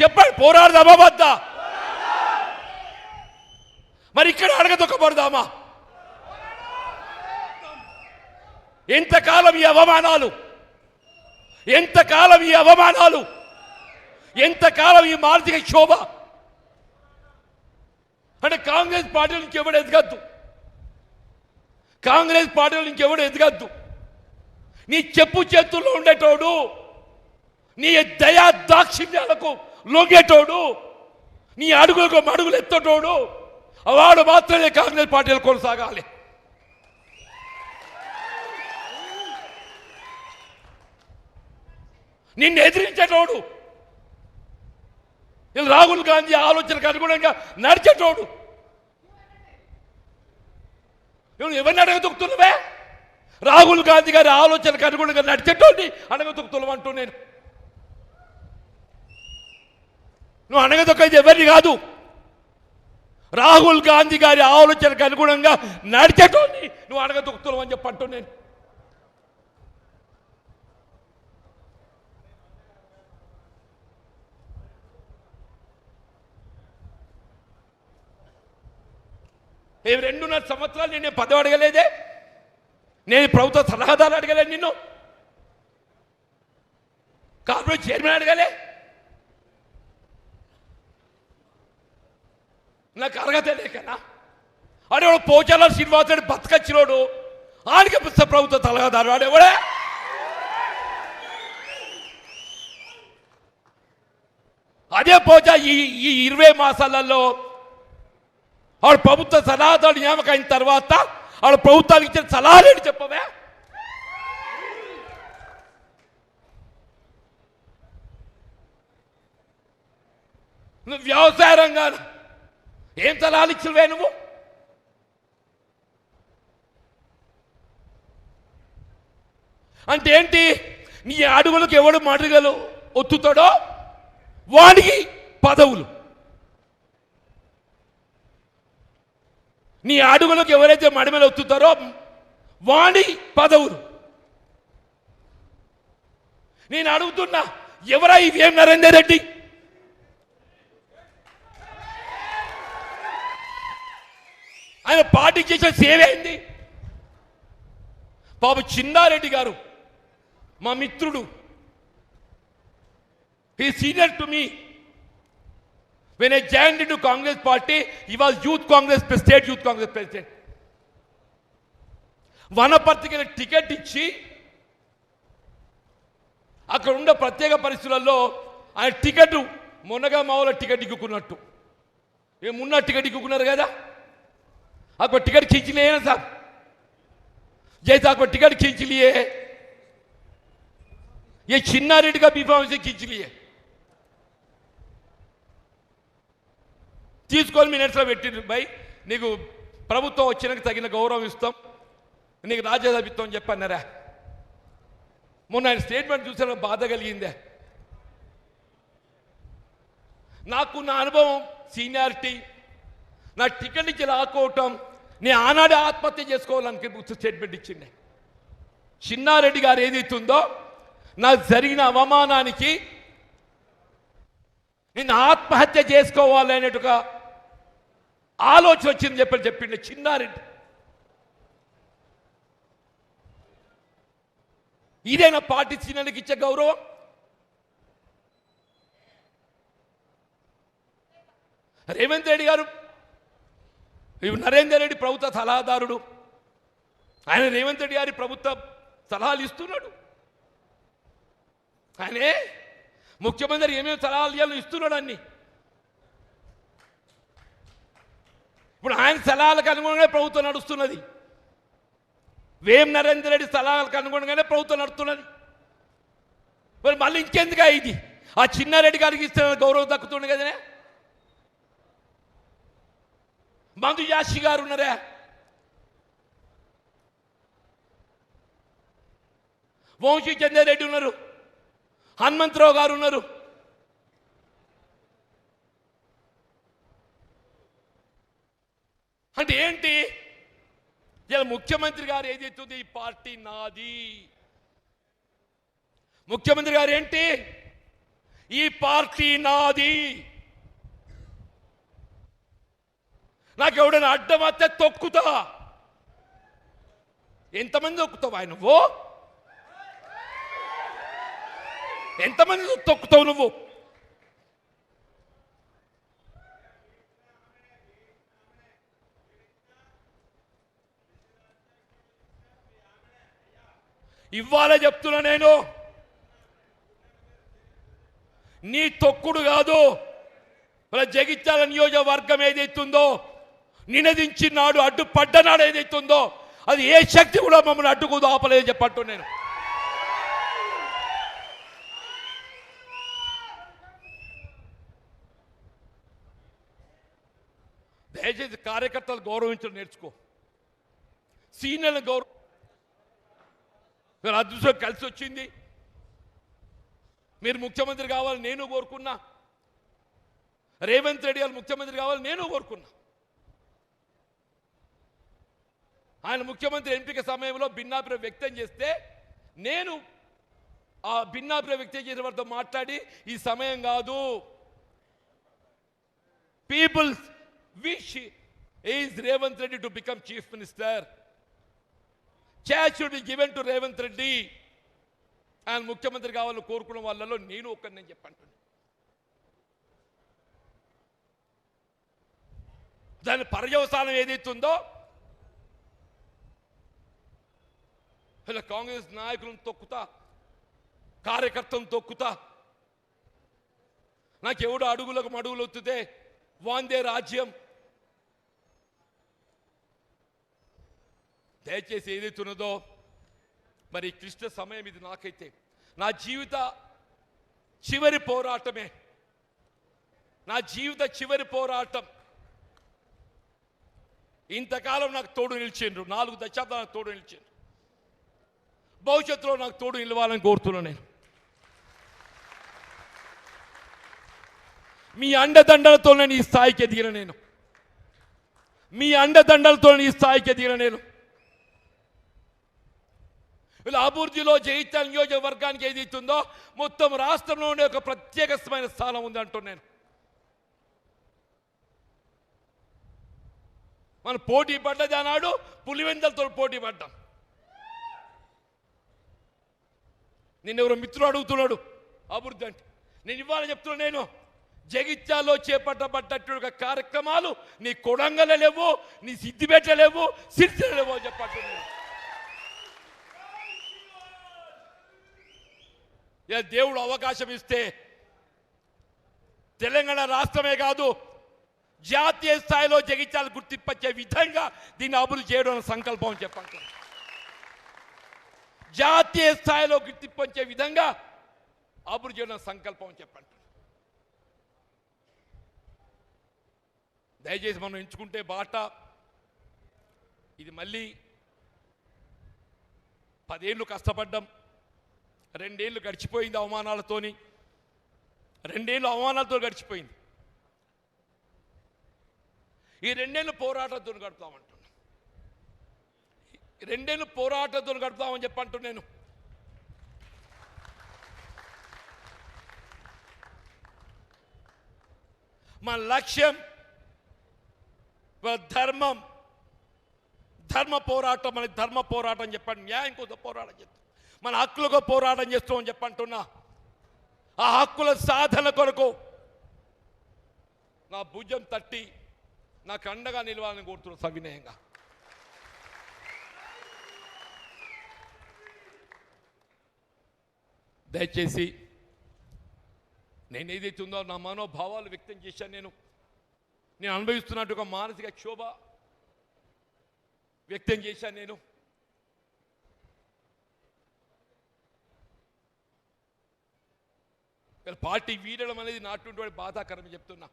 చెప్పండి, పోరాడదామా వద్దా? మరి ఇక్కడ అడగదొక్కబడదామా? ఎంతకాలం ఈ అవమానాలు, ఎంతకాలం ఈ అవమానాలు, ఎంతకాలం ఈ మానసిక క్షోభ? అంటే కాంగ్రెస్ పార్టీ నుంచి ఎవడు ఎదగద్దు, కాంగ్రెస్ పార్టీ నుంచి ఎవడు ఎదగద్దు. నీ చెప్పు చేతుల్లో ఉండేటోడు, నీ దయా దాక్షిణ్యాలకు లొంగేటోడు, నీ అడుగులకు అడుగులు ఎత్తటోడు, వాడు మాత్రమే కాంగ్రెస్ పార్టీలు కొనసాగాలి. నిన్ను ఎదిరించేటోడు, రాహుల్ గాంధీ ఆలోచనకు అనుగుణంగా నడిచేటోడు, నువ్వు ఎవరిని అడగదొక్కుతున్నావే? రాహుల్ గాంధీ గారి ఆలోచనకు అనుగుణంగా నడిచేటోడిని అడగదొక్కుతున్నావు అంటూ నేను. నువ్వు అడగదొక్కేది ఎవరిని కాదు, రాహుల్ గాంధీ గారి ఆలోచనకు అనుగుణంగా నడిచేటోడిని నువ్వు అడగదొక్కుతున్నావు అని చెప్పంటూ నేను. ఏ 2.5 సంవత్సరాలు నేను పదవి అడగలేదే, నేను ప్రభుత్వ సలహాదారు అడగలేదు, నిన్ను కార్పొరేట్ చైర్మన్ అడగలే. నాకు అర్హత లేకనా? ఆడేవాడు పోచాల శ్రీనివాసుడు బతకచ్చినోడు, ఆడికి ప్రభుత్వ సలహాదారు ఆడేవాడే. అదే పోచా ఈ 20 మాసాలలో ఆవిడ ప్రభుత్వ సలహాదారు నియామకం అయిన తర్వాత ఆవిడ ప్రభుత్వానికి ఇచ్చిన సలహాలేంటి చెప్పవే? నువ్వు వ్యవసాయ రంగాన్ని ఏం సలహాలు ఇచ్చినవే నువ్వు? అంటే ఏంటి? నీ అడుగులకు ఎవడు మడుగలు ఒత్తుతాడో వాడికి పదవులు, నీ అడుగులకు ఎవరైతే మడిమలు ఒత్తుతారో వాడి పదవులు. నేను అడుగుతున్నా, ఎవరా ఈ వేం నరేందర్ రెడ్డి? ఆయన పార్టీ చేసిన సేవ ఏంది? పాప చిన్నారెడ్డి గారు మా మిత్రుడు, he senior to me. When I joined into Congress party, he was Youth Congress, State Youth Congress President. వనపర్తికి టికెట్ ఇచ్చి అక్కడ ఉన్న ప్రత్యేక పరిస్థితులలో ఆయన టికెట్ మొన్నగా మావుల టికెట్ ఇక్కున్నట్టు ఏమున్న టికెట్ ఇక్కున్నారు కదా, आपको टिकट खींच लिए ना साहब, जैसे आपको टिकट खींच लिए ये छिन्ना रेड्डी का बीफाम से खींच लिए, తీసుకొని మినిట్స్లో పెట్టిండ్రు. భయ్ నీకు ప్రభుత్వం వచ్చినాక తగిన గౌరవం ఇస్తాం, నీకు రాజ్యసభ ఇస్తాం అని చెప్పన్నారా? మొన్న ఆయన స్టేట్మెంట్ చూసిన బాధ కలిగిందే. నాకు నా అనుభవం, సీనియారిటీ, నా టికెట్ నుంచి లాక్కోవటం, నేను ఆనాడే ఆత్మహత్య చేసుకోవాలని స్టేట్మెంట్ ఇచ్చిండే. చిన్నారెడ్డి గారు ఏదైతుందో నాకు జరిగిన అవమానానికి నేను ఆత్మహత్య చేసుకోవాలనేట్టుగా ఆలోచన వచ్చింది చెప్పిండే చిన్నారెడ్డి. ఇదేనా పార్టీ సీనియర్కి ఇచ్చే గౌరవం? రేవంత్ రెడ్డి గారు, నరేందర్ రెడ్డి ప్రభుత్వ సలహాదారుడు, ఆయన రేవంత్ రెడ్డి గారి ప్రభుత్వ సలహాలు ఇస్తున్నాడు. ఆయనే ముఖ్యమంత్రి ఏమేమి సలహాలు ఇవ్వాలో ఇస్తున్నాడు అన్ని. ఇప్పుడు ఆయన సలహాలకు అనుగుణంగానే ప్రభుత్వం నడుస్తున్నది, వేం నరేందర్ రెడ్డి సలహాలకు అనుగుణంగానే ప్రభుత్వం నడుస్తున్నది. మరి మళ్ళీ ఇంకెందుగా ఇది? ఆ చిన్నారెడ్డి గారికి ఇస్తున్న గౌరవం దక్కుతుండే కదనే. మందు యాషి గారు ఉన్నారా, వంశీ చంద్రారెడ్డి ఉన్నారు, హనుమంతరావు గారు ఉన్నారు. అంటే ఏంటి? ఇలా ముఖ్యమంత్రి గారు ఏదైతుంది, ఈ పార్టీ నాది. ముఖ్యమంత్రి గారు ఏంటి, ఈ పార్టీ నాది. నాకు ఎవడైనా అడ్డం వస్తే తొక్కుతా. ఎంతమంది తొక్కుతావు ఆయన? నువ్వు ఎంతమంది తొక్కుతావు? నువ్వు ఇవ్వాలే చెప్తున్నా నేను. నీ తొక్కుడు కాదు. మన జగిత్యాల నియోజకవర్గం ఏదైతుందో, నినదించినాడు అడ్డుపడ్డనాడు ఏదైతుందో, అది ఏ శక్తి కూడా మమ్మల్ని అడ్డుకోదు, ఆపలేదు చెప్పట్టు నేను. దయచేసి కార్యకర్తలు గౌరవించడం నేర్చుకో. సీనియర్లు గౌరవ అదృష్టం కలిసి వచ్చింది. మీరు ముఖ్యమంత్రి కావాలి నేను కోరుకున్నా. రేవంత్ రెడ్డి గారు ముఖ్యమంత్రి కావాలి నేను కోరుకున్నా. ఆయన ముఖ్యమంత్రి ఎంపిక సమయంలో భిన్నాభిప్రాయం వ్యక్తం చేస్తే నేను ఆ భిన్నాభిప్రాయం వ్యక్తం చేసిన వారితో మాట్లాడి, ఈ సమయం కాదు, people wish is Revanth Reddy to become chief minister, chance should be given to Revanth Reddy. ఆయన ముఖ్యమంత్రి కావాలని కోరుకున్న వాళ్ళలో నేను ఒక్కరిని నేను చెప్పంటున్నాను. దాని పర్యవసానం ఏదైతుందో, ఇలా కాంగ్రెస్ నాయకులను తొక్కుతా, కార్యకర్తలను తొక్కుతా, నాకెవడు అడుగులకు మడుగులు ఒత్తుతే వాందే రాజ్యం. దయచేసి ఏదైతున్నదో, మరి క్లిష్ట సమయం ఇది. నాకైతే నా జీవిత చివరి పోరాటమే, నా జీవిత చివరి పోరాటం. ఇంతకాలం నాకు తోడు నిలిచిండ్రు, 4 దశాబ్దాలు నాకు తోడు నిలిచిండ్రు. భవిష్యత్తులో నాకు తోడు నిలవాలని కోరుతున్నాను నేను. మీ అండదండలతో నేను ఈ స్థాయికి ఎదిగిన నేను. మీ అండదండలతో ఈ స్థాయికి ఎదిగిన నేను. ఇలా అభివృద్ధిలో జగిత్యాల నియోజకవర్గానికి ఏదైతుందో మొత్తం రాష్ట్రంలో ఉండే ఒక ప్రత్యేకమైన స్థానం ఉంది అంటున్నాను. మనం పోటీ పడ్డది అన్నాడు, పులివెందలతో పోటీ పడ్డాం. నిన్నెవరో మిత్రుడు అడుగుతున్నాడు అభివృద్ధి అంటే. నేను ఇవ్వాలని చెప్తున్నా, నేను జగిత్యాల్లో చేపట్టబడ్డటువంటి కార్యక్రమాలు నీ కొడంగల లేవు, నీ సిద్దిపేట లేవు, సిరిసిల్ల లేవు చెప్పట్టున్నాను. ఇలా దేవుడు అవకాశం ఇస్తే తెలంగాణ రాష్ట్రమే కాదు, జాతీయ స్థాయిలో జగిత్యాల గుర్తింపచ్చే విధంగా దీన్ని అభివృద్ధి చేయడం సంకల్పం అని చెప్పండి. జాతీయ స్థాయిలో గుర్తింపచ్చే విధంగా అభివృద్ధి చేయడం సంకల్పం అని చెప్పండి. దయచేసి మనం ఎంచుకుంటే బాట ఇది. మళ్ళీ 10 ఏళ్ళు కష్టపడ్డాం, 2 ఏళ్ళు గడిచిపోయింది అవమానాలతోని, 2 ఏళ్ళు అవమానాలతో గడిచిపోయింది. ఈ 2 ఏళ్ళు పోరాటంతో గడుపుతామంటున్నా, 2 ఏళ్ళు పోరాటంతో గడుపుతామని చెప్పంటున్నాను. మన లక్ష్యం ధర్మం, ధర్మ పోరాటం. మన ధర్మ పోరాటం చెప్పండి, న్యాయం కోసం పోరాటం చేస్తాం, మన హక్కులకు పోరాటం చేస్తామని చెప్పంటున్నా. ఆ హక్కుల సాధన కొరకు నా భుజం తట్టి నాకు అండగా నిలవాలని కోరుతున్నా సవినయంగా. దయచేసి నేను ఏదైతే ఉందో నా మనోభావాలు వ్యక్తం చేశాను. నేను అనుభవిస్తున్నట్టు ఒక మానసిక క్షోభ వ్యక్తం చేశాను. నేను పార్టీ వీడడం అనేది నాటువంటి బాధాకరం చెప్తున్నా.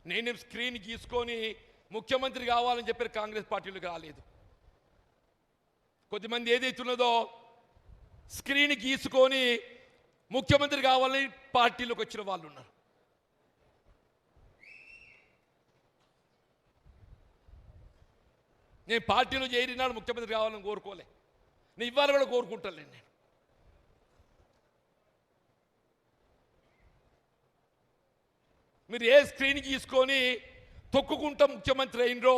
నేనేం స్క్రీన్ గీసుకొని ముఖ్యమంత్రి కావాలని చెప్పారు కాంగ్రెస్ పార్టీలకు రాలేదు. కొద్దిమంది ఏదైతున్నదో స్క్రీన్ గీసుకొని ముఖ్యమంత్రి కావాలని పార్టీలోకి వచ్చిన వాళ్ళు ఉన్నారు. నేను పార్టీలో చేరినాడు ముఖ్యమంత్రి కావాలని కోరుకోలే, నేను ఇవాళ కూడా కోరుకుంటాను. నేను మీరు ఏ స్క్రీన్ తీసుకొని తొక్కుకుంటా ముఖ్యమంత్రి అయినరో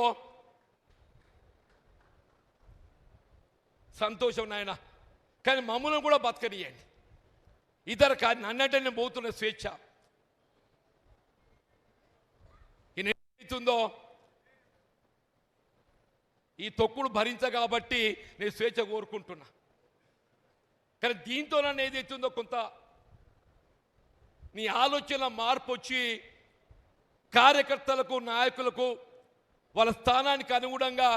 సంతోషం నాయన, కానీ మమ్మల్ని కూడా బతకనియండి. ఇతర నన్నంటే నేను పోతున్న స్వేచ్ఛ ఏమవుతుందో ఈ తొక్కుడు భరించగాబట్టి నేను స్వేచ్ఛ కోరుకుంటున్నా. కానీ దీంతో నన్ను ఏదైతుందో కొంత నీ ఆలోచన మార్పు వచ్చి కార్యకర్తలకు నాయకులకు వాళ్ళ స్థానానికి అనుగుణంగా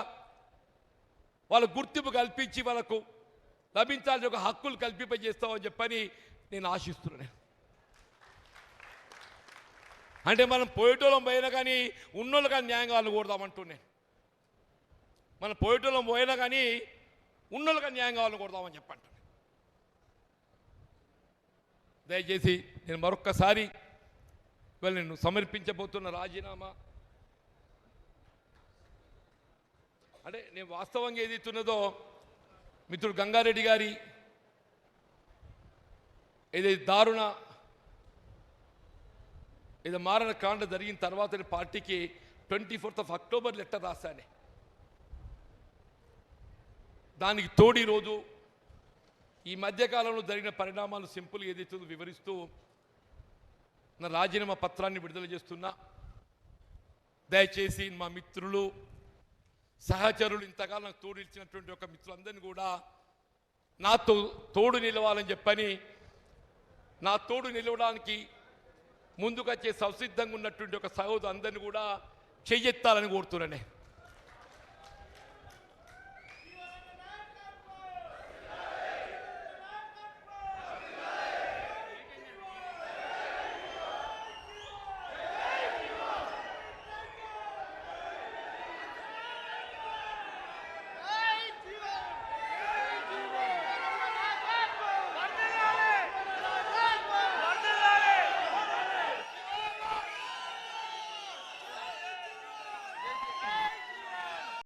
వాళ్ళ గుర్తింపు కల్పించి వాళ్ళకు లభించాల్సిన ఒక హక్కులు కల్పింపజేస్తామని చెప్పని నేను ఆశిస్తున్నాను. అంటే మనం పోయేటోళ్ళం పోయినా కానీ ఉన్నోళ్ళు కానీ న్యాయం కావాలని కోరుదామంటున్నాను. మనం పోయేటోళ్ళం పోయినా కానీ ఉన్నోళ్ళు కానీ న్యాయం కావాలని కోరుదామని చెప్పంటున్నాను. దయచేసి నేను మరొక్కసారి ఇవాళ నేను సమర్పించబోతున్న రాజీనామా అంటే నేను వాస్తవంగా ఏదైతున్నదో మిత్రుడు గంగారెడ్డి గారి ఏదైతే దారుణ ఏదో మారణ కాండ జరిగిన తర్వాత పార్టీకి 24th అక్టోబర్ లెటర్ రాశానే. దానికి తోడి రోజు ఈ మధ్యకాలంలో జరిగిన పరిణామాలు సింపుల్ ఏదైతుందో వివరిస్తూ నా రాజీనామా పత్రాన్ని విడుదల చేస్తున్నా. దయచేసి మా మిత్రులు సహచరులు ఇంతకాలం నాకు తోడు ఇచ్చినటువంటి ఒక మిత్రులందరినీ కూడా నాతో తోడు నిలవాలని చెప్పని నా తోడు నిలవడానికి ముందుకొచ్చే సంసిద్ధంగా ఉన్నటువంటి ఒక సహోదరు అందరినీ కూడా చెయ్యెత్తాలని కోరుతున్నానే.